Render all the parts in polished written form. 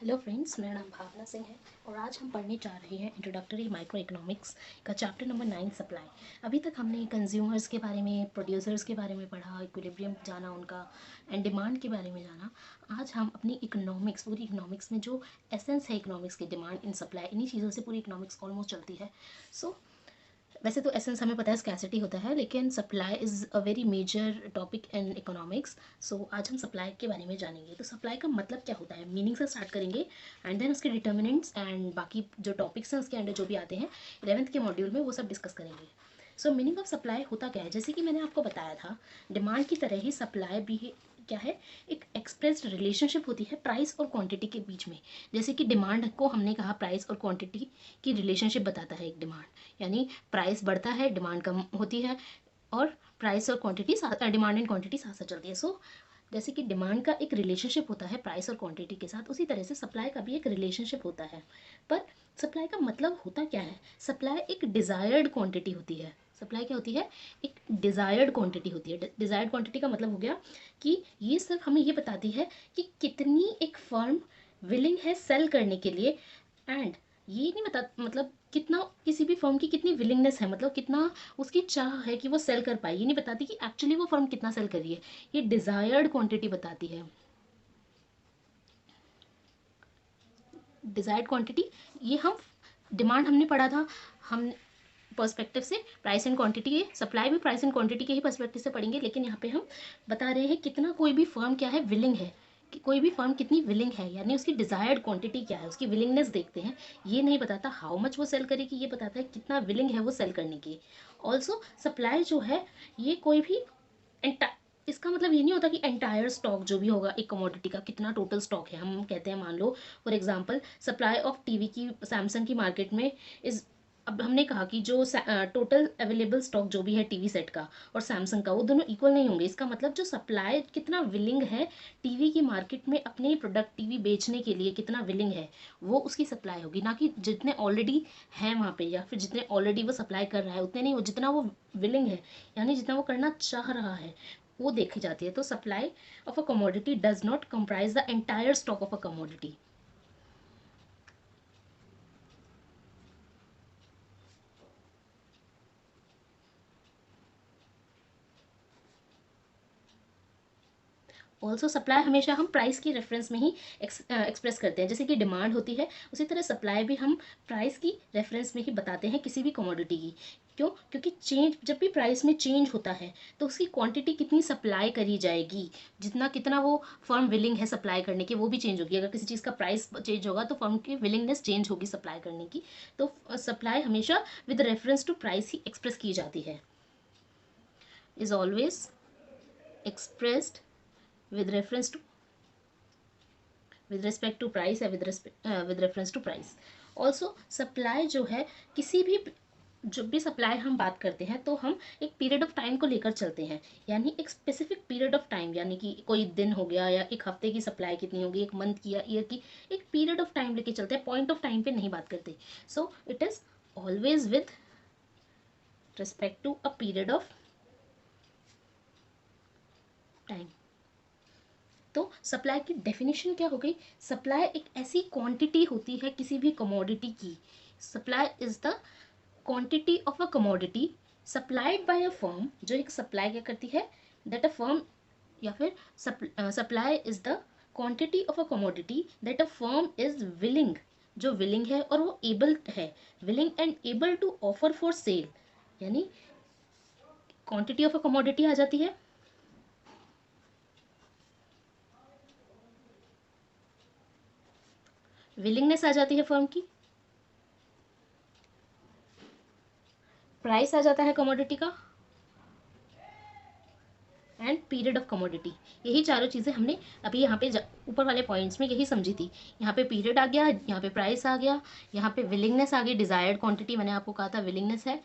Hello friends, मेरा नाम भावना सिंह है और आज हम पढ़ने जा रहे हैं इंट्रोडक्टरी माइक्रो इकोनॉमिक्स का चैप्टर नंबर 9 सप्लाई। अभी तक हमने कंज्यूमर्स के बारे में, प्रोड्यूसर्स के बारे में पढ़ा, इक्विलिब्रियम जाना उनका एंड डिमांड के बारे में जाना। आज हम अपनी इकोनॉमिक्स, पूरी इकोनॉमिक्स में जो एसेंस है इकोनॉमिक्स की, डिमांड इन सप्लाई, इन्हीं चीज़ों से पूरी इकोनॉमिक्स ऑलमोस्ट चलती है। सो वैसे तो एसेंस हमें पता है स्कैसिटी होता है, लेकिन supply is a very major topic in economics. So आज हम सप्लाई के बारे में जानेंगे। तो सप्लाई का मतलब क्या होता है, मीनिंग से स्टार्ट करेंगे एंड देन उसके डिटर्मिनेंट्स एंड बाकी जो टॉपिक्स हैं उसके अंडर जो भी आते हैं 11th के मॉड्यूल में, वो सब डिस्कस करेंगे। सो मीनिंग ऑफ सप्लाई होता क्या है, जैसे कि मैंने आपको बताया था, डिमांड की तरह ही सप्लाई भी क्या है, एक एक्सप्रेस्ड रिलेशनशिप होती है प्राइस और क्वांटिटी के बीच में। जैसे कि डिमांड को हमने कहा प्राइस और क्वांटिटी की रिलेशनशिप बताता है एक डिमांड, यानी प्राइस बढ़ता है, डिमांड कम होती है, और प्राइस और क्वांटिटी, डिमांड एंड क्वांटिटी साथ साथ चलती है। सो जैसे कि डिमांड का एक रिलेशनशिप होता है प्राइस और क्वांटिटी के साथ, उसी तरह से सप्लाई का भी एक रिलेशनशिप होता है। पर सप्लाई का मतलब होता क्या है, सप्लाई एक डिज़ायर्ड क्वांटिटी होती है। सप्लाई क्या होती है, एक डिज़ायर्ड क्वांटिटी होती है। डिज़ायर्ड क्वांटिटी का मतलब हो गया कि ये सिर्फ हमें ये बताती है कि कितनी एक फर्म विलिंग है सेल करने के लिए, एंड ये नहीं बता, मतलब कितना किसी भी फर्म की कितनी विलिंगनेस है, मतलब कितना उसकी चाह है कि वो सेल कर पाए। ये नहीं बताती कि एक्चुअली वो फर्म कितना सेल कर रही है, ये डिज़ायर्ड क्वांटिटी बताती है। डिज़ायर्ड क्वांटिटी, ये हम डिमांड हमने पढ़ा था, हम पर्सपेक्टिव से प्राइस एंड क्वांटिटी के, सप्लाई भी प्राइस एंड क्वांटिटी के ही पर्सपेक्टिव से पढ़ेंगे, लेकिन यहाँ पे हम बता रहे हैं कितना कोई भी फर्म क्या है, विलिंग है, कि कोई भी फर्म कितनी विलिंग है, यानी उसकी डिज़ायर्ड क्वांटिटी क्या है, उसकी विलिंगनेस देखते हैं। ये नहीं बताता हाउ मच वो सेल करेगी, ये बताता है कितना विलिंग है वो सेल करने की। ऑल्सो सप्लाई जो है, ये कोई भी इसका मतलब ये नहीं होता कि एंटायर स्टॉक जो भी होगा एक कमोडिटी का, कितना टोटल स्टॉक है। हम कहते हैं, मान लो for example supply of TV की सैमसंग की मार्केट में इस, अब हमने कहा कि जो टोटल अवेलेबल स्टॉक जो भी है टीवी सेट का और सैमसंग का, वो दोनों इक्वल नहीं होंगे। इसका मतलब जो सप्लाई कितना विलिंग है टीवी की मार्केट में अपने प्रोडक्ट टीवी बेचने के लिए, कितना विलिंग है, वो उसकी सप्लाई होगी, ना कि जितने ऑलरेडी हैं वहाँ पे, या फिर जितने ऑलरेडी वो सप्लाई कर रहा है उतने नहीं, वो जितना वो विलिंग है, यानी जितना वो करना चाह रहा है, वो देखी जाती है। तो supply of a commodity does not comprise the entire stock of a commodity. Also supply हमेशा हम प्राइस की रेफरेंस में ही एक्सप्रेस करते हैं। जैसे कि डिमांड होती है, उसी तरह सप्लाई भी हम प्राइस की रेफरेंस में ही बताते हैं किसी भी कमोडिटी की। क्यों? क्योंकि चेंज, जब भी प्राइस में चेंज होता है तो उसकी क्वांटिटी कितनी सप्लाई करी जाएगी, जितना कितना वो फर्म विलिंग है सप्लाई करने की, वो भी चेंज होगी। अगर किसी चीज़ का प्राइस चेंज होगा तो फर्म की विलिंगनेस चेंज होगी सप्लाई करने की। तो सप्लाई हमेशा विद रेफरेंस टू प्राइस ही एक्सप्रेस की जाती है, is always expressed with reference to, with respect to price या with reference to price. also supply जो है, किसी भी जब भी सप्लाई हम बात करते हैं तो हम एक पीरियड ऑफ टाइम को लेकर चलते हैं, यानी एक स्पेसिफिक पीरियड ऑफ टाइम, यानी कि कोई दिन हो गया या एक हफ्ते की सप्लाई कितनी होगी, एक मंथ की या ईयर की, एक पीरियड ऑफ टाइम लेके चलते हैं, पॉइंट ऑफ टाइम पे नहीं बात करते। So it is always with respect to a period of time. तो सप्लाई की डेफिनेशन क्या हो गई, सप्लाई एक ऐसी क्वांटिटी होती है किसी भी कमोडिटी की। Supply is the quantity of a commodity supplied by a firm, जो एक सप्लाई क्या करती है, दैट अ फर्म, या फिर supply is the quantity of a commodity that a firm is willing, जो विलिंग है और वो एबल है, willing and able to offer for sale, यानी क्वांटिटी ऑफ अ कमोडिटी आ जाती है, विलिंगनेस आ जाती है फर्म की, प्राइस आ जाता है कमोडिटी का, एंड पीरियड ऑफ कमोडिटी। यही चारों चीज़ें हमने अभी यहाँ पे ऊपर वाले पॉइंट्स में यही समझी थी। यहाँ पे पीरियड आ गया, यहाँ पे प्राइस आ गया, यहाँ पे विलिंगनेस आ गई, डिजायर्ड क्वांटिटी मैंने आपको कहा था विलिंगनेस है,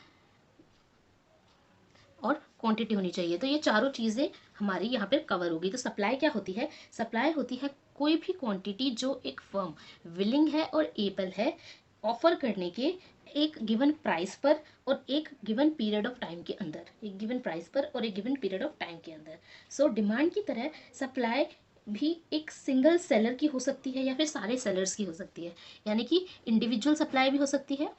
और क्वांटिटी होनी चाहिए। तो ये चारों चीज़ें हमारी यहाँ पे कवर होगी। तो सप्लाई क्या होती है, सप्लाई होती है कोई भी क्वांटिटी जो एक फर्म विलिंग है और एबल है ऑफर करने के, एक गिवन प्राइस पर और एक गिवन पीरियड ऑफ टाइम के अंदर, एक गिवन प्राइस पर और एक गिवन पीरियड ऑफ टाइम के अंदर। सो डिमांड की तरह सप्लाई भी एक सिंगल सेलर की हो सकती है या फिर सारे सेलर्स की हो सकती है, यानी कि इंडिविजुअल सप्लाई भी हो सकती है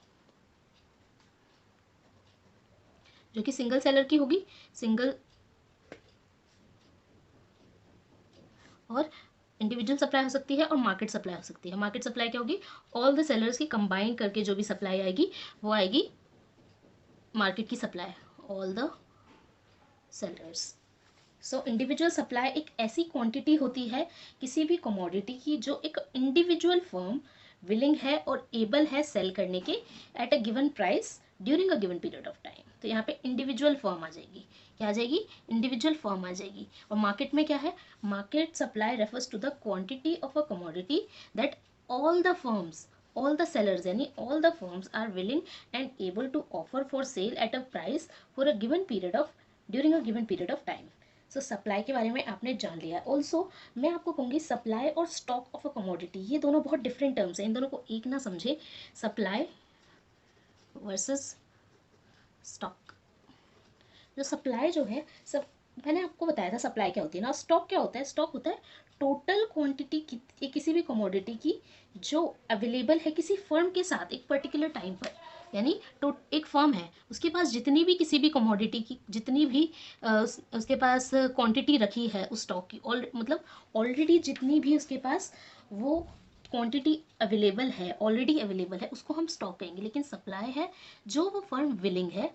जो कि सिंगल सेलर की होगी, सिंगल, और इंडिविजुअल सप्लाई हो सकती है और मार्केट सप्लाई हो सकती है। मार्केट सप्लाई क्या होगी, ऑल द सेलर्स की कंबाइन करके जो भी सप्लाई आएगी वो आएगी मार्केट की supply, all the sellers. So individual supply एक ऐसी क्वांटिटी होती है किसी भी कमोडिटी की जो एक इंडिविजुअल फर्म विलिंग है और एबल है सेल करने के at a given price during a given period of time. तो यहाँ पे इंडिविजुअल फर्म आ जाएगी, क्या आ जाएगी, इंडिविजुअल फर्म आ जाएगी। और मार्केट में क्या है, market supply refers to the quantity of a commodity that all the firms, all the sellers यानी all the firms are willing and able to offer for sale at a price for a given period of during a given period of time। So supply के बारे में आपने जान लिया। Also मैं आपको कहूँगी सप्लाई और स्टॉक ऑफ अ कमोडिटी, ये दोनों बहुत डिफरेंट टर्म्स हैं, इन दोनों को एक ना समझे। Supply versus stock. जो सप्लाई जो है, सब मैंने आपको बताया था सप्लाई क्या होती है ना। स्टॉक क्या होता है, स्टॉक होता है टोटल क्वांटिटी किसी भी कमोडिटी की जो अवेलेबल है किसी फर्म के साथ एक पर्टिकुलर टाइम पर। यानी तो एक फर्म है, उसके पास जितनी भी किसी भी कमोडिटी की जितनी भी उसके पास क्वांटिटी रखी है उस स्टॉक की, मतलब ऑलरेडी जितनी भी उसके पास वो क्वांटिटी अवेलेबल है, ऑलरेडी अवेलेबल है, उसको हम स्टॉक कहेंगे। लेकिन सप्लाई है जो वो फर्म विलिंग है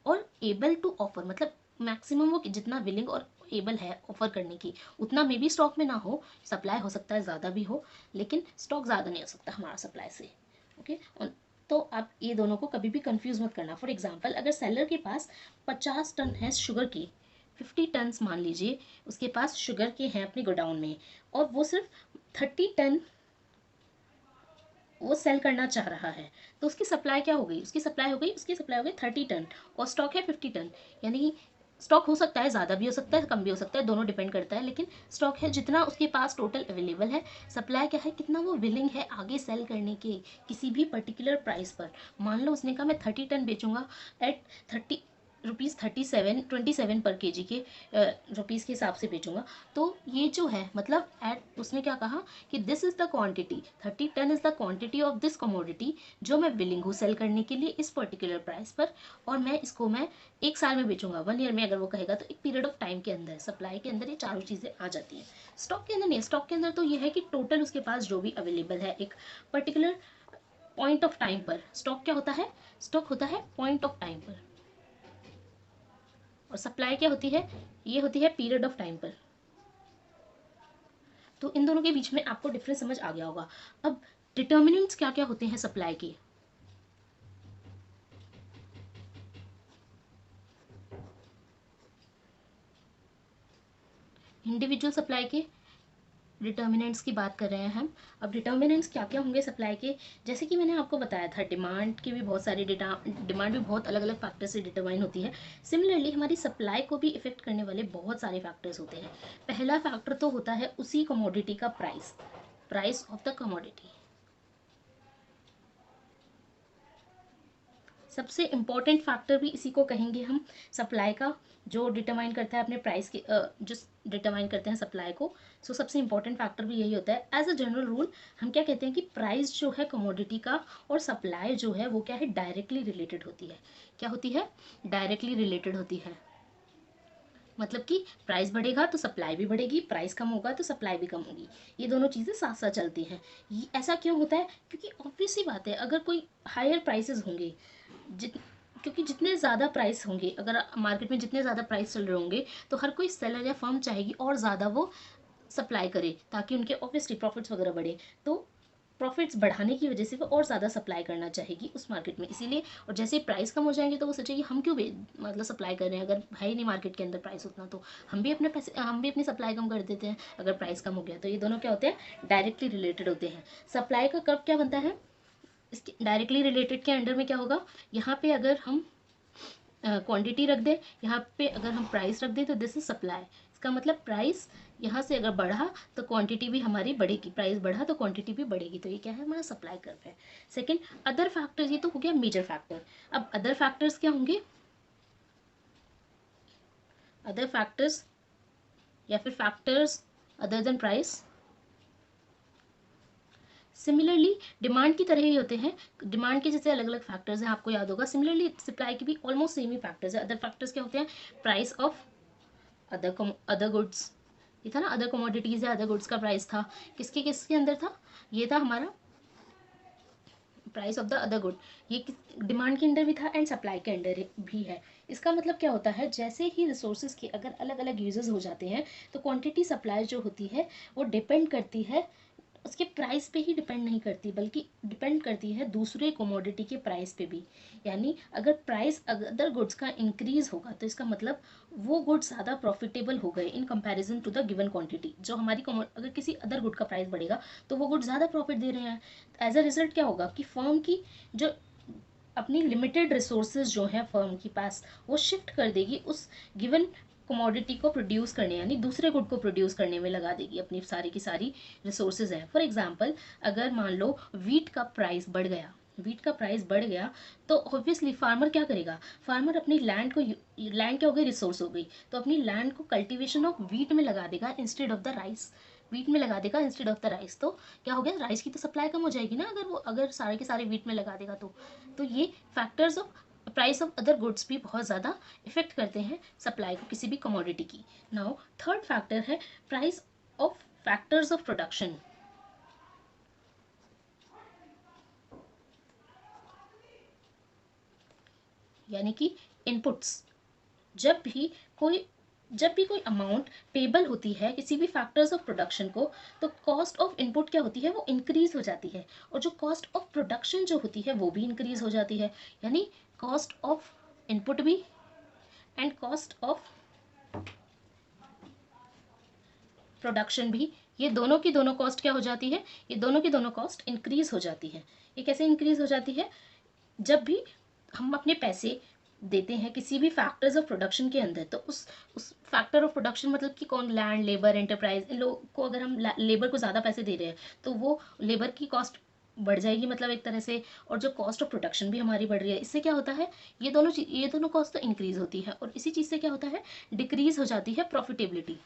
और एबल टू ऑफर, मतलब मैक्सिमम वो जितना विलिंग और एबल है ऑफर करने की उतना मे बी स्टॉक में ना हो, सप्लाई हो सकता है ज़्यादा भी हो, लेकिन स्टॉक ज़्यादा नहीं हो सकता हमारा सप्लाई से। ओके, तो आप ये दोनों को कभी भी कंफ्यूज मत करना। फॉर एग्जांपल अगर सेलर के पास 50 टन है शुगर की, 50 टन्स मान लीजिए उसके पास शुगर के हैं अपने गोडाउन में, और वो सिर्फ 30 टन वो सेल करना चाह रहा है, तो उसकी सप्लाई क्या हो गई, उसकी सप्लाई हो गई 30 टन और स्टॉक है 50 टन। यानी स्टॉक हो सकता है ज़्यादा भी हो सकता है कम भी हो सकता है, दोनों डिपेंड करता है, लेकिन स्टॉक है जितना उसके पास टोटल अवेलेबल है। सप्लाई क्या है, कितना वो विलिंग है आगे सेल करने के किसी भी पर्टिकुलर प्राइस पर। मान लो उसने कहा मैं 30 टन बेचूंगा एट 30 रुपीज़ 27 पर केजी के रुपीज़ के हिसाब से बेचूंगा। तो ये जो है मतलब एट उसने क्या कहा कि this is the quantity, 30 ton is the quantity of this commodity जो मैं विलिंग हूँ सेल करने के लिए इस पर्टिकुलर प्राइस पर, और मैं एक साल में बेचूंगा, 1 ईयर में अगर वो कहेगा तो एक पीरियड ऑफ टाइम के अंदर। सप्लाई के अंदर ये चारों चीज़ें आ जाती हैं। स्टॉक के अंदर नहीं, स्टॉक के अंदर तो ये है कि टोटल उसके पास जो भी अवेलेबल है एक पर्टिकुलर पॉइंट ऑफ टाइम पर। स्टॉक क्या होता है, स्टॉक होता है पॉइंट ऑफ टाइम पर, और सप्लाई क्या होती है, ये होती है पीरियड ऑफ टाइम पर। तो इन दोनों के बीच में आपको डिफरेंस समझ आ गया होगा। अब डिटर्मिनेंट्स क्या क्या होते हैं सप्लाई के। इंडिविजुअल सप्लाई के डिटर्मिनेंट्स की बात कर रहे हैं हम। अब डिटर्मिनेंट्स क्या क्या होंगे सप्लाई के, जैसे कि मैंने आपको बताया था डिमांड की भी बहुत सारी डिमांड भी बहुत अलग अलग फैक्टर से डिटरमाइन होती है। सिमिलरली हमारी सप्लाई को भी इफेक्ट करने वाले बहुत सारे फैक्टर्स होते हैं। पहला फैक्टर तो होता है उसी कमोडिटी का price, price of the commodity. सबसे इम्पॉर्टेंट फैक्टर भी इसी को कहेंगे हम सप्लाई का, जो डिटरमाइन करता है अपने प्राइस के जो डिटरमाइन करते हैं सप्लाई को। सो सबसे इम्पॉर्टेंट फैक्टर भी यही होता है। एज अ जनरल रूल हम क्या कहते हैं कि प्राइस जो है कमोडिटी का और सप्लाई जो है वो क्या है, डायरेक्टली रिलेटेड होती है। क्या होती है, डायरेक्टली रिलेटेड होती है। मतलब कि प्राइस बढ़ेगा तो सप्लाई भी बढ़ेगी, प्राइस कम होगा तो सप्लाई भी कम होगी, ये दोनों चीज़ें साथ साथ चलती हैं। ये ऐसा क्यों होता है, क्योंकि ऑब्वियस सी बात है अगर कोई हायर प्राइसेस होंगे, जित क्योंकि जितने ज़्यादा प्राइस होंगे, अगर मार्केट में जितने ज़्यादा प्राइस चल रहे होंगे तो हर कोई सेलर या फर्म चाहेगी और ज़्यादा वो सप्लाई करे ताकि उनके ऑब्वियसली प्रॉफिट्स वगैरह बढ़े। तो प्रॉफिट्स बढ़ाने की वजह से वो और ज़्यादा सप्लाई करना चाहेगी उस मार्केट में, इसीलिए। और जैसे प्राइस कम हो जाएंगे तो वो सोचेगी हम क्यों मतलब सप्लाई कर रहे हैं, अगर है ही नहीं मार्केट के अंदर प्राइस उतना, तो हम भी अपनी सप्लाई कम कर देते हैं अगर प्राइस कम हो गया। तो ये दोनों क्या होते हैं, डायरेक्टली रिलेटेड होते हैं। सप्लाई का कर्व क्या बनता है, इसके डायरेक्टली रिलेटेड के अंडर में क्या होगा, यहाँ पे अगर हम क्वांटिटी रख दें, यहाँ पे अगर हम प्राइस रख दें तो दिस इज सप्लाई। इसका मतलब प्राइस यहाँ से अगर बढ़ा तो क्वांटिटी भी हमारी बढ़ेगी, प्राइस बढ़ा तो क्वांटिटी भी बढ़ेगी। तो ये क्या है, हमारा सप्लाई कर्व है। सेकंड, अदर फैक्टर्स, ये तो हो गया मेजर फैक्टर। अब अदर फैक्टर्स क्या होंगे, अदर फैक्टर्स या फिर factors other than price. Similarly demand की तरह ही होते हैं, डिमांड के जैसे अलग अलग फैक्टर्स हैं, आपको याद होगा। सिमिलरली सप्लाई के भी ऑलमोस्ट सेम ही फैक्टर्स है। अदर फैक्टर्स क्या होते हैं? प्राइस ऑफ अदर गुड्स, ये था ना, अदर कमोडिटीज या अदर गुड्स का प्राइस था, किसके किसके अंदर था? ये था हमारा price of the other good, ये डिमांड के अंडर भी था एंड सप्लाई के अंडर भी है। इसका मतलब क्या होता है? जैसे ही रिसोर्सेज के अगर अलग अलग यूजेस हो जाते हैं तो क्वांटिटी सप्लाई जो होती है वो डिपेंड करती है, उसके प्राइस पे ही डिपेंड नहीं करती, बल्कि डिपेंड करती है दूसरे कमोडिटी के प्राइस पे भी। यानी अगर प्राइस अदर गुड्स का इंक्रीज होगा तो इसका मतलब वो गुड्स ज़्यादा प्रॉफिटेबल हो गए in comparison to the given quantity. जो हमारी अगर किसी अदर गुड का प्राइस बढ़ेगा तो वो गुड ज़्यादा प्रॉफिट दे रहे हैं। एज अ रिजल्ट क्या होगा कि फर्म की जो अपनी लिमिटेड रिसोर्सेज जो है फर्म के पास, वो शिफ्ट कर देगी उस गिवन कमोडिटी को प्रोड्यूस करने, यानी दूसरे गुड को प्रोड्यूस करने में लगा देगी, अपनी सारी की सारी रिसोर्सेज हैं। फॉर एग्जांपल अगर मान लो वीट का प्राइस बढ़ गया, वीट का प्राइस बढ़ गया तो ऑब्वियसली फार्मर क्या करेगा? फार्मर अपनी लैंड को, लैंड क्या हो गई? रिसोर्स हो गई, तो अपनी लैंड को कल्टीवेशन ऑफ वीट में लगा देगा instead of the rice, wheat में लगा देगा इंस्टेड ऑफ द राइस। तो क्या हो गया? राइस की तो सप्लाई कम हो जाएगी ना, अगर वो अगर सारे के सारे वीट में लगा देगा तो ये factors of price of other goods भी बहुत ज़्यादा इफेक्ट करते हैं सप्लाई को किसी भी कमोडिटी की। नाउ थर्ड फैक्टर है price of factors of production, यानी कि इनपुट्स। जब भी कोई जब भी कोई अमाउंट पेबल होती है किसी भी फैक्टर्स ऑफ प्रोडक्शन को, तो कॉस्ट ऑफ इनपुट क्या होती है? वो इंक्रीज हो जाती है, और जो कॉस्ट ऑफ प्रोडक्शन जो होती है वो भी इंक्रीज हो जाती है। यानी कॉस्ट ऑफ इनपुट भी एंड कॉस्ट ऑफ प्रोडक्शन भी, ये दोनों की दोनों कॉस्ट क्या हो जाती है? ये दोनों की दोनों कॉस्ट इंक्रीज हो जाती है। ये कैसे इंक्रीज हो जाती है? जब भी हम अपने पैसे देते हैं किसी भी फैक्टर्स ऑफ प्रोडक्शन के अंदर, तो उस फैक्टर ऑफ प्रोडक्शन मतलब कि कौन? लैंड, लेबर, एंटरप्राइज, इन लोगों को अगर हम लेबर को ज़्यादा पैसे दे रहे हैं तो वो लेबर की कॉस्ट बढ़ जाएगी, मतलब एक तरह से, और जो कॉस्ट ऑफ प्रोडक्शन भी हमारी बढ़ रही है। इससे क्या होता है? ये दोनों कॉस्ट तो इंक्रीज होती है, और इसी चीज़ से क्या होता है? डिक्रीज हो जाती है प्रॉफिटेबिलिटी।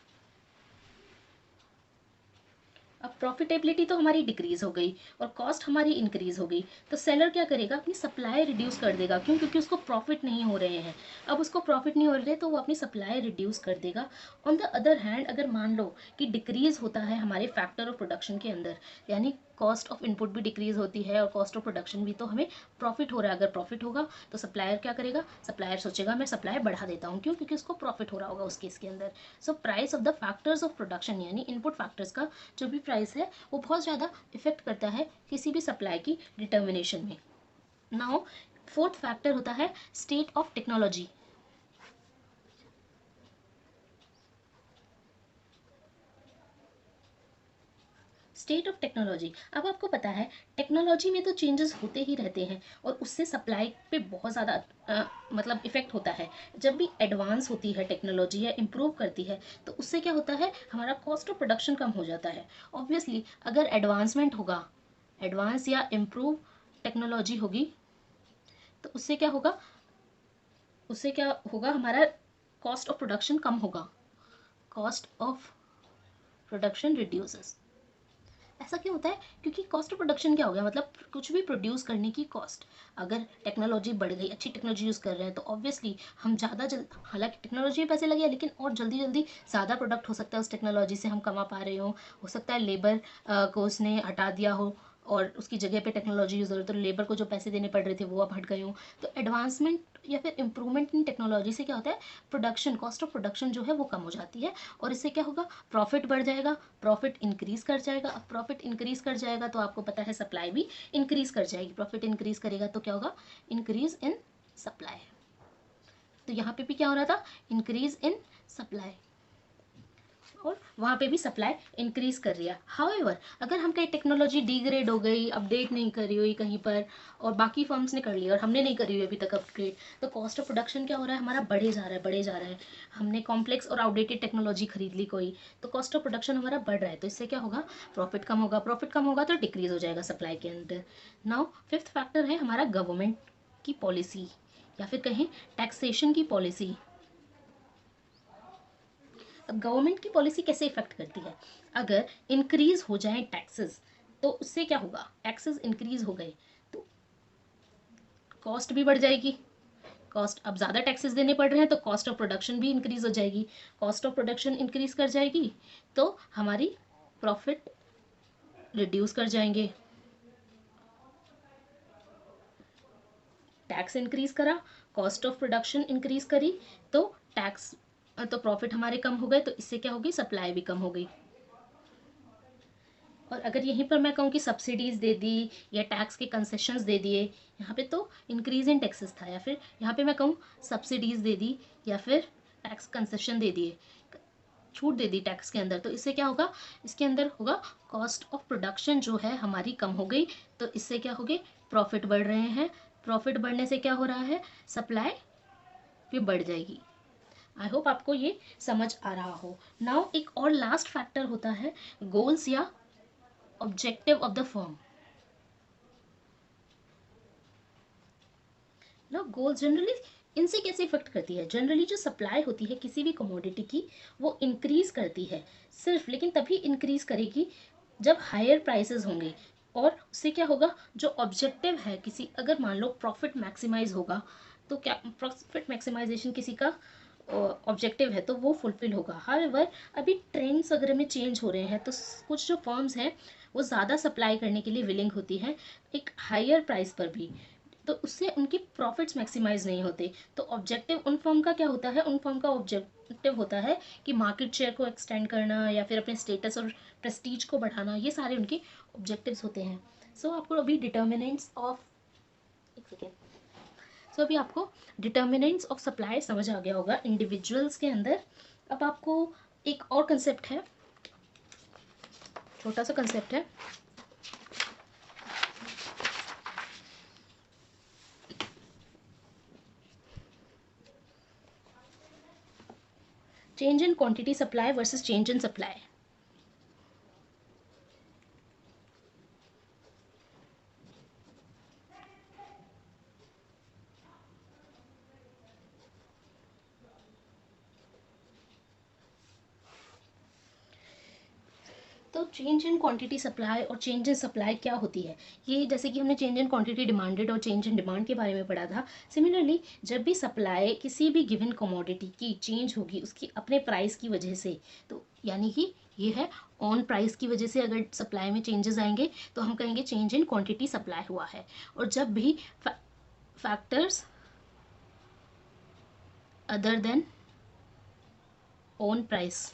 अब प्रॉफिटेबिलिटी तो हमारी डिक्रीज हो गई और कॉस्ट हमारी इंक्रीज हो गई, तो सेलर क्या करेगा? अपनी सप्लाई रिड्यूस कर देगा। क्यों? क्योंकि उसको प्रॉफिट नहीं हो रहे हैं। अब उसको प्रॉफिट नहीं हो रहे तो वो अपनी सप्लाई रिड्यूस कर देगा। ऑन द अदर हैंड अगर मान लो कि डिक्रीज होता है हमारे फैक्टर ऑफ प्रोडक्शन के अंदर, यानी कॉस्ट ऑफ इनपुट भी डिक्रीज होती है और कॉस्ट ऑफ प्रोडक्शन भी, तो हमें प्रॉफिट हो रहा है। अगर प्रॉफिट होगा तो सप्लायर क्या करेगा? सप्लायर सोचेगा मैं सप्लाई बढ़ा देता हूँ। क्यों? क्योंकि उसको प्रॉफिट हो रहा होगा उस केस के अंदर। So price of the factors of production, यानी इनपुट फैक्टर्स का जो भी प्राइस है वो बहुत ज़्यादा इफेक्ट करता है किसी भी सप्लाई की डिटर्मिनेशन में। नाउ फोर्थ फैक्टर होता है state of technology. State of technology, अब आपको पता है टेक्नोलॉजी में तो चेंजेस होते ही रहते हैं और उससे सप्लाई पे बहुत ज़्यादा मतलब इफेक्ट होता है। जब भी एडवांस होती है टेक्नोलॉजी या इम्प्रूव करती है तो उससे क्या होता है? हमारा कॉस्ट ऑफ प्रोडक्शन कम हो जाता है। ऑब्वियसली अगर एडवांसमेंट होगा, एडवांस या इम्प्रूव टेक्नोलॉजी होगी, तो उससे क्या होगा? हमारा कॉस्ट ऑफ प्रोडक्शन कम होगा, कॉस्ट ऑफ प्रोडक्शन रिड्यूसेस। ऐसा क्यों होता है? क्योंकि कॉस्ट ऑफ प्रोडक्शन क्या हो गया? मतलब कुछ भी प्रोड्यूस करने की कॉस्ट। अगर टेक्नोलॉजी बढ़ गई, अच्छी टेक्नोलॉजी यूज़ कर रहे हैं, तो ऑब्वियसली हम ज़्यादा जल्द, हालांकि टेक्नोलॉजी में पैसे लगे हैं लेकिन और जल्दी जल्दी ज़्यादा प्रोडक्ट हो सकता है उस टेक्नोलॉजी से हम कमा पा रहे हो सकता है लेबर को उसने हटा दिया हो और उसकी जगह पे टेक्नोलॉजी यूज़ हो रही है, तो लेबर को जो पैसे देने पड़ रहे थे वो अब हट गए हों। तो एडवांसमेंट या फिर इंप्रूवमेंट इन टेक्नोलॉजी से क्या होता है? प्रोडक्शन, कॉस्ट ऑफ प्रोडक्शन जो है वो कम हो जाती है, और इससे क्या होगा? प्रॉफिट बढ़ जाएगा, प्रॉफिट इंक्रीज कर जाएगा। अब प्रॉफिट इंक्रीज कर जाएगा तो आपको पता है सप्लाई भी इंक्रीज कर जाएगी। प्रॉफिट इंक्रीज करेगा तो क्या होगा? Increase in supply. तो यहाँ पे भी क्या हो रहा था? इंक्रीज इन सप्लाई, और वहाँ पे भी सप्लाई इंक्रीज कर रही है। हाउएवर अगर हम कहीं टेक्नोलॉजी डिग्रेड हो गई, अपडेट नहीं करी हुई कहीं पर, और बाकी फर्म्स ने कर लिया और हमने नहीं करी हुई अभी तक अपग्रेड, तो कॉस्ट ऑफ प्रोडक्शन क्या हो रहा है? हमारा बढ़े जा रहा है, बढ़े जा रहा है। हमने कॉम्प्लेक्स और आउटडेटेड टेक्नोलॉजी खरीद ली कोई, तो कॉस्ट ऑफ प्रोडक्शन हमारा बढ़ रहा है, तो इससे क्या होगा? प्रॉफिट कम होगा, प्रॉफिट कम होगा तो डिक्रीज हो जाएगा सप्लाई के अंदर। नाउ फिफ्थ फैक्टर है हमारा गवर्नमेंट की पॉलिसी, या फिर कहें टैक्सेशन की पॉलिसी। अब गवर्नमेंट की पॉलिसी कैसे इफेक्ट करती है? अगर इंक्रीज हो जाए टैक्सेस तो उससे क्या होगा? टैक्सेस इंक्रीज हो गए तो कॉस्ट भी बढ़ जाएगी। कॉस्ट, अब ज़्यादा टैक्सेस देने पड़ रहे हैं तो कॉस्ट ऑफ प्रोडक्शन भी इंक्रीज हो जाएगी। कॉस्ट ऑफ प्रोडक्शन इंक्रीज कर जाएगी तो हमारी प्रॉफिट रिड्यूस कर जाएंगे। टैक्स इंक्रीज करा, कॉस्ट ऑफ प्रोडक्शन इंक्रीज करी तो टैक्स, तो प्रॉफिट हमारे कम हो गए, तो इससे क्या होगी? सप्लाई भी कम हो गई। और अगर यहीं पर मैं कहूँ कि सब्सिडीज़ दे दी या टैक्स के कंसेशंस दे दिए, यहाँ पे तो इंक्रीज इन टैक्सेस था, या फिर यहाँ पे मैं कहूँ सब्सिडीज़ दे दी या फिर टैक्स कंसेशन दे दिए, छूट दे दी टैक्स के अंदर, तो इससे क्या होगा? इसके अंदर होगा कॉस्ट ऑफ प्रोडक्शन जो है हमारी कम हो गई, तो इससे क्या हो गए? प्रॉफिट बढ़ रहे हैं। प्रॉफिट बढ़ने से क्या हो रहा है? सप्लाई भी बढ़ जाएगी। आई होप आपको ये समझ आ रहा हो। नाउ एक और लास्ट फैक्टर होता है गोल्स या ऑब्जेक्टिव ऑफ द फर्म। ना गोल्स जनरली इनसे कैसे इफेक्ट करती है? जनरली जो सप्लाई होती है किसी भी कमोडिटी की वो इंक्रीज करती है सिर्फ, लेकिन तभी इंक्रीज करेगी जब हायर प्राइसेस होंगे। और उससे क्या होगा? जो ऑब्जेक्टिव है किसी, अगर मान लो प्रॉफिट मैक्सिमाइज होगा तो क्या प्रॉफिट मैक्सिमाइजेशन किसी का ऑब्जेक्टिव है तो वो फुलफिल होगा। हाउएवर अभी ट्रेंड्स वगैरह में चेंज हो रहे हैं तो कुछ जो फर्म्स हैं वो ज़्यादा सप्लाई करने के लिए विलिंग होती है एक हायर प्राइस पर भी, तो उससे उनकी प्रॉफिट्स मैक्सिमाइज नहीं होते। तो ऑब्जेक्टिव उन फर्म का क्या होता है? उन फर्म का ऑब्जेक्टिव होता है कि मार्केट शेयर को एक्सटेंड करना या फिर अपने स्टेटस और प्रेस्टीज को बढ़ाना, ये सारे उनके ऑब्जेक्टिव्स होते हैं। सो आपको अभी डिटर्मिनेंट्स ऑफ, एक सेकेंड, सो अभी आपको डिटर्मिनेंट्स ऑफ सप्लाई समझ आ गया होगा इंडिविजुअल्स के अंदर। अब आपको एक और कंसेप्ट है, छोटा सा कंसेप्ट है, change in quantity supply versus change in supply. तो चेंज इन क्वांटिटी सप्लाई और चेंज इन सप्लाई क्या होती है? ये जैसे कि हमने चेंज इन क्वांटिटी डिमांडेड और चेंज इन डिमांड के बारे में पढ़ा था, सिमिलरली जब भी सप्लाई किसी भी गिवन कमोडिटी की चेंज होगी उसकी अपने प्राइस की वजह से, तो यानी कि ये है ऑन प्राइस की वजह से अगर सप्लाई में चेंजेस आएंगे तो हम कहेंगे चेंज इन क्वांटिटी सप्लाई हुआ है। और जब भी factors other than on price,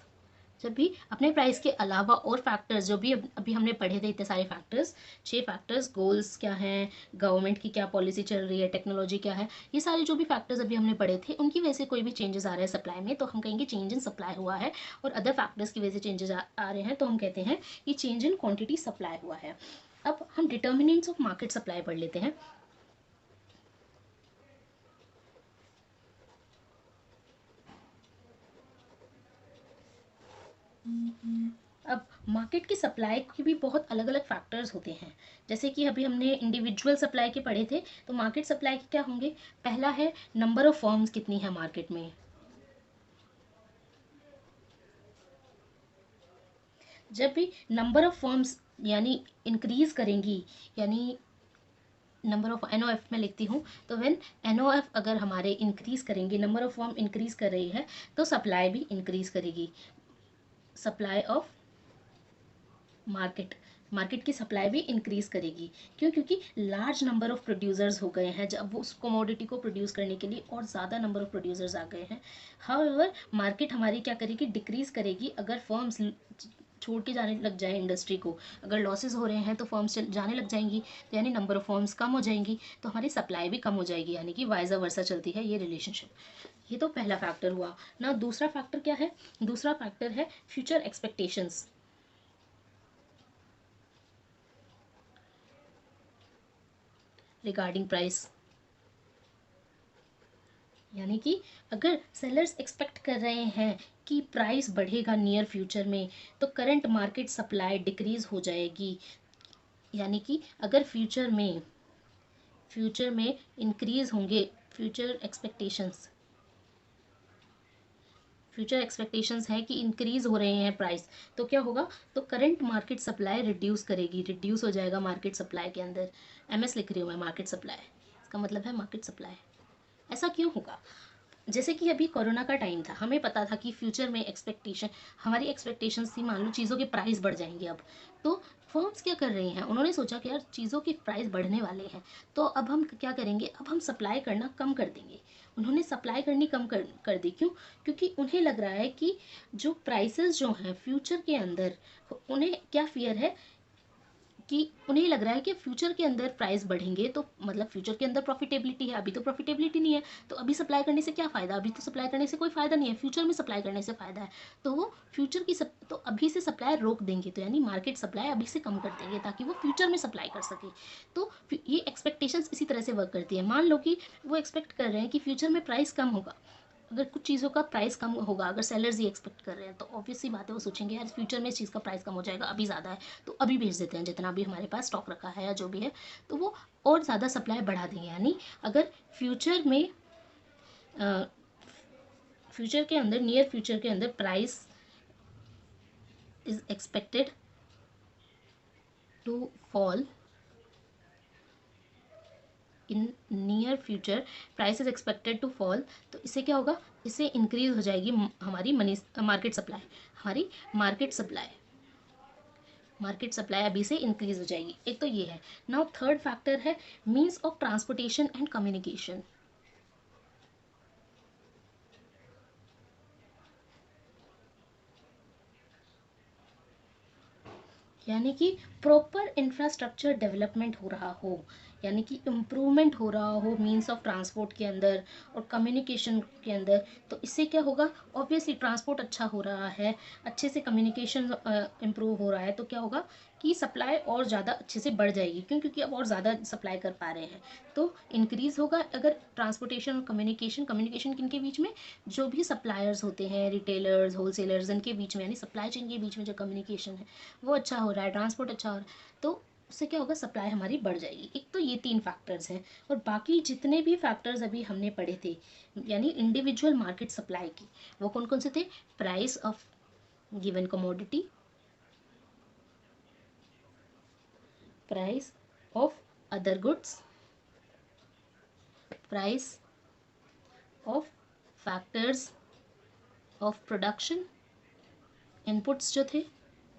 जब भी अपने प्राइस के अलावा और फैक्टर्स जो भी अभी हमने पढ़े थे, इतने सारे फैक्टर्स, 6 फैक्टर्स, गोल्स क्या हैं, गवर्नमेंट की क्या पॉलिसी चल रही है, टेक्नोलॉजी क्या है, ये सारे जो भी फैक्टर्स अभी हमने पढ़े थे उनकी वजह से कोई भी चेंजेस आ रहे हैं सप्लाई में तो हम कहेंगे चेंज इन सप्लाई हुआ है। और अदर फैक्टर्स की वजह से चेंजेस आ रहे हैं तो हम कहते हैं कि चेंज इन क्वान्टिटी सप्लाई हुआ है। अब हम डिटर्मिनेंट्स ऑफ मार्केट सप्लाई पढ़ लेते हैं। अब मार्केट की सप्लाई के भी बहुत अलग अलग फैक्टर्स होते हैं, जैसे कि अभी हमने इंडिविजुअल सप्लाई के पढ़े थे, तो मार्केट सप्लाई के क्या होंगे? पहला है नंबर ऑफ फर्म्स कितनी है मार्केट में। जब भी नंबर ऑफ फर्म्स यानी इंक्रीज करेंगी, यानी नंबर ऑफ NOF में लिखती हूँ, तो व्हेन NOF अगर हमारे इंक्रीज करेंगे, नंबर ऑफ फर्म इंक्रीज कर रही है तो सप्लाई भी इंक्रीज करेगी। सप्लाई ऑफ मार्केट, मार्केट की सप्लाई भी इंक्रीज करेगी। क्यों? क्योंकि लार्ज नंबर ऑफ प्रोड्यूसर्स हो गए हैं, जब वो उस कमोडिटी को प्रोड्यूस करने के लिए और ज़्यादा नंबर ऑफ प्रोड्यूसर्स आ गए हैं। हाउएवर मार्केट हमारी क्या करेगी? डिक्रीज करेगी। अगर फर्म्स छोड़ के जाने लग जाए इंडस्ट्री को, अगर लॉसेस हो रहे हैं तो फर्म्स जाने लग जाएंगी, तो यानी नंबर ऑफ फर्म्स कम हो जाएंगी तो हमारी सप्लाई भी कम हो जाएगी, यानी कि वाइजा वर्सा चलती है ये रिलेशनशिप। ये तो पहला फैक्टर हुआ ना। दूसरा फैक्टर क्या है? दूसरा फैक्टर है फ्यूचर एक्सपेक्टेशंस रिगार्डिंग प्राइस। यानी कि अगर सेलर्स एक्सपेक्ट कर रहे हैं कि प्राइस बढ़ेगा नियर फ्यूचर में तो करंट मार्केट सप्लाई डिक्रीज हो जाएगी। यानी कि अगर फ्यूचर में इंक्रीज होंगे फ्यूचर एक्सपेक्टेशंस, फ्यूचर एक्सपेक्टेशंस है कि इंक्रीज हो रहे हैं प्राइस, तो क्या होगा, तो करंट मार्केट सप्लाई रिड्यूस करेगी, रिड्यूस हो जाएगा मार्केट सप्लाई के अंदर। एमएस लिख रही हूँ मैं, मार्केट सप्लाई, इसका मतलब है मार्केट सप्लाई। ऐसा क्यों होगा? जैसे कि अभी कोरोना का टाइम था, हमें पता था कि फ्यूचर में एक्सपेक्टेशन, हमारी एक्सपेक्टेशंस थी, मान लो चीज़ों के प्राइस बढ़ जाएंगे अब, तो फर्म्स क्या कर रही हैं, उन्होंने सोचा कि यार चीज़ों के प्राइस बढ़ने वाले हैं, तो अब हम क्या करेंगे, अब हम सप्लाई करना कम कर देंगे। उन्होंने सप्लाई करनी कम कर दी, क्यों? क्योंकि उन्हें लग रहा है कि जो प्राइसेस जो हैं फ्यूचर के अंदर, उन्हें क्या फियर है कि उन्हें लग रहा है कि फ्यूचर के अंदर प्राइस बढ़ेंगे तो मतलब फ्यूचर के अंदर प्रॉफिटेबिलिटी है, अभी तो प्रॉफिटेबिलिटी नहीं है, तो अभी सप्लाई करने से क्या फ़ायदा, अभी तो सप्लाई करने से कोई फ़ायदा नहीं है, फ्यूचर में सप्लाई करने से फ़ायदा है। तो वो फ्यूचर की तो अभी से सप्लाई रोक देंगे, तो यानी मार्केट सप्लाई अभी से कम कर देंगे ताकि वो फ्यूचर में सप्लाई कर सके। तो ये एक्सपेक्टेशंस इसी तरह से वर्क करती है। मान लो कि वो एक्सपेक्ट कर रहे हैं कि फ्यूचर में प्राइस कम होगा, अगर कुछ चीज़ों का प्राइस कम होगा, अगर सेलर्स ये एक्सपेक्ट कर रहे हैं, तो ऑब्वियस सी बात है, वो सोचेंगे यार फ्यूचर में इस चीज़ का प्राइस कम हो जाएगा, अभी ज़्यादा है तो अभी बेच देते हैं, जितना भी हमारे पास स्टॉक रखा है या जो भी है, तो वो और ज़्यादा सप्लाई बढ़ा देंगे। यानी अगर फ्यूचर में फ्यूचर के अंदर, नियर फ्यूचर के अंदर price is expected to fall, in near future price is expected to fall, तो इससे क्या होगा, इससे इंक्रीज हो जाएगी हमारी मनी मार्केट सप्लाई, हमारी मार्केट सप्लाई अभी से इंक्रीज हो जाएगी। एक तो ये है। नाउ थर्ड फैक्टर है means of transportation and communication. यानी कि प्रॉपर इंफ्रास्ट्रक्चर डेवलपमेंट हो रहा हो, यानी कि इम्प्रूवमेंट हो रहा हो मीन्स ऑफ ट्रांसपोर्ट के अंदर और कम्युनिकेशन के अंदर। तो इससे क्या होगा, ऑब्वियसली ट्रांसपोर्ट अच्छा हो रहा है, अच्छे से कम्युनिकेशन इम्प्रूव हो रहा है, तो क्या होगा कि सप्लाई और ज़्यादा अच्छे से बढ़ जाएगी, क्यों? क्योंकि अब और ज़्यादा सप्लाई कर पा रहे हैं, तो इंक्रीज़ होगा। अगर ट्रांसपोर्टेशन और कम्युनिकेशन किन के बीच में, जो भी सप्लायर्स होते हैं, रिटेलर्स, होलसेलर्स, इनके बीच में, यानी सप्लाई चेन के बीच में जो कम्युनिकेशन है वो अच्छा हो रहा है, ट्रांसपोर्ट अच्छा हो रहा है, तो उससे क्या होगा, सप्लाई हमारी बढ़ जाएगी। एक तो ये 3 फैक्टर्स हैं, और बाकी जितने भी फैक्टर्स अभी हमने पढ़े थे, यानी इंडिविजुअल मार्केट सप्लाई की, वो कौन कौन से थे? Price of given commodity, price of other goods, price of factors of production, inputs जो थे,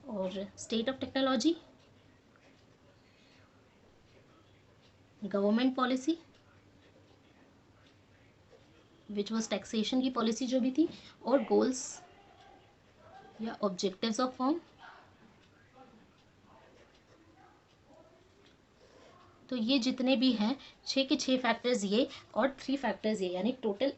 और state of technology, government policy which was taxation की पॉलिसी जो भी थी, और गोल्स या ऑब्जेक्टिव्स ऑफ फर्म। तो ये जितने भी हैं 6 के 6 फैक्टर्स ये, और 3 फैक्टर्स ये, यानी टोटल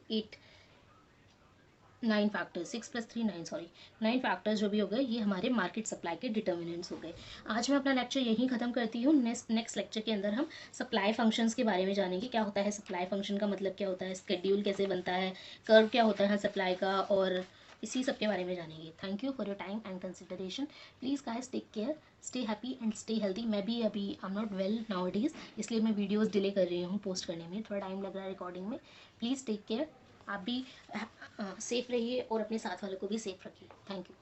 9 फैक्टर्स, 6+3 9, सॉरी 9 फैक्टर्स जो भी हो गए, ये हमारे मार्केट सप्लाई के डिटर्मिनेंट्स हो गए। आज मैं अपना लेक्चर यहीं ख़त्म करती हूँ। नेक्स्ट लेक्चर के अंदर हम सप्लाई फंक्शंस के बारे में जानेंगे, क्या होता है सप्लाई फंक्शन का मतलब क्या होता है, स्केड्यूल कैसे बनता है, कर्व क्या होता है सप्लाई का, और इसी सब के बारे में जानेंगे। Thank you for your time and consideration. Please guys take care, stay happy and stay healthy. मैं भी अभी I am not well nowadays, इसलिए मैं वीडियोज़ डिले कर रही हूँ पोस्ट करने में, थोड़ा टाइम लग रहा है रिकॉर्डिंग में। प्लीज़ टेक केयर, आप भी सेफ़ रहिए और अपने साथ वालों को भी सेफ़ रखिए। Thank you.